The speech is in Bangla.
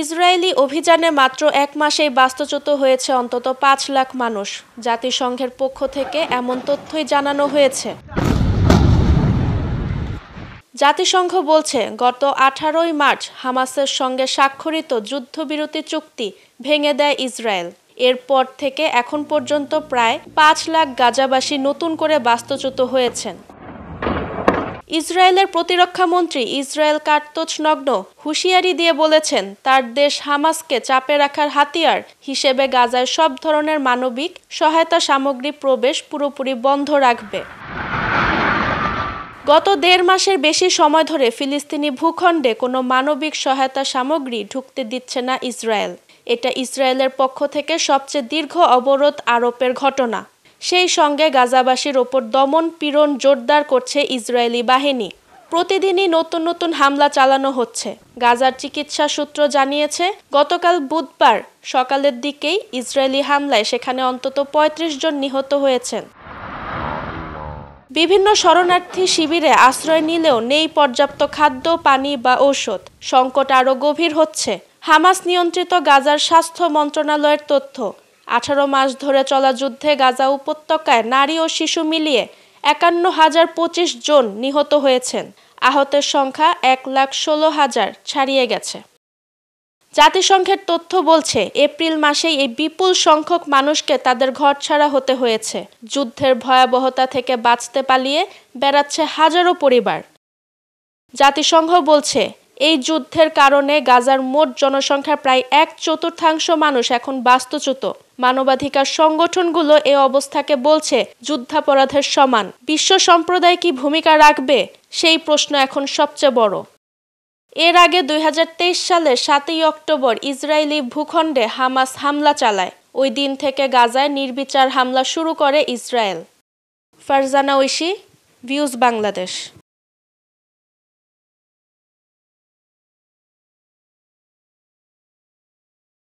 ইসরায়েলি অভিযানে মাত্র এক মাসেই বাস্তুচ্যুত হয়েছে অন্তত ৫ লাখ মানুষ। জাতিসংঘের পক্ষ থেকে এমন তথ্যই জানানো হয়েছে। জাতিসংঘ বলছে, গত ১৮ মার্চ হামাসের সঙ্গে স্বাক্ষরিত যুদ্ধবিরতি চুক্তি ভেঙে দেয় ইসরায়েল। এরপর থেকে এখন পর্যন্ত প্রায় ৫ লাখ গাজাবাসী নতুন করে বাস্তুচ্যুত হয়েছেন। ইসরায়েলের প্রতিরক্ষামন্ত্রী ইসরায়েল কাটজ নগ্ন হুঁশিয়ারি দিয়ে বলেছেন, তার দেশ হামাসকে চাপে রাখার হাতিয়ার হিসেবে গাজায় সব ধরনের মানবিক সহায়তা সামগ্রী প্রবেশ পুরোপুরি বন্ধ রাখবে। গত ১.৫ মাসের বেশি সময় ধরে ফিলিস্তিনি ভূখণ্ডে কোনো মানবিক সহায়তা সামগ্রী ঢুকতে দিচ্ছে না ইসরায়েল। এটা ইসরায়েলের পক্ষ থেকে সবচেয়ে দীর্ঘ অবরোধ আরোপের ঘটনা। সেই সঙ্গে গাজাবাসীর ওপর দমন পীড়ন জোরদার করছে ইসরায়েলি বাহিনী। প্রতিদিনই নতুন নতুন হামলা চালানো হচ্ছে। গাজার চিকিৎসা সূত্র জানিয়েছে, গতকাল বুধবার সকালের দিকেই ইসরায়েলি হামলায় সেখানে অন্তত ৩৫ জন নিহত হয়েছেন। বিভিন্ন শরণার্থী শিবিরে আশ্রয় নিলেও নেই পর্যাপ্ত খাদ্য, পানি বা ঔষধ। সংকট আরও গভীর হচ্ছে। হামাস নিয়ন্ত্রিত গাজার স্বাস্থ্য মন্ত্রণালয়ের তথ্য, ১৮ মাস ধরে চলা যুদ্ধে গাজা উপত্যকায় নারী ও শিশু মিলিয়ে ৫১,০২৫ জন নিহত হয়েছেন। আহতের সংখ্যা ১,১৬,০০০ ছাড়িয়ে গেছে। জাতিসংঘের তথ্য বলছে, এপ্রিল মাসেই এই বিপুল সংখ্যক মানুষকে তাদের ঘরছাড়া হতে হয়েছে। যুদ্ধের ভয়াবহতা থেকে বাঁচতে পালিয়ে বেড়াচ্ছে হাজারো পরিবার। জাতিসংঘ বলছে, এই যুদ্ধের কারণে গাজার মোট জনসংখ্যার প্রায় ১/৪ মানুষ এখন বাস্তুচ্যুত। মানবাধিকার সংগঠনগুলো এ অবস্থাকে বলছে যুদ্ধাপরাধের সমান। বিশ্ব সম্প্রদায় কি ভূমিকা রাখবে, সেই প্রশ্ন এখন সবচেয়ে বড়। এর আগে ২০২৩ সালের ৭ই অক্টোবর ইসরায়েলি ভূখণ্ডে হামাস হামলা চালায়। ওই দিন থেকে গাজায় নির্বিচার হামলা শুরু করে ইসরায়েল। ফারজানা ঐশী, ভিউজ বাংলাদেশ।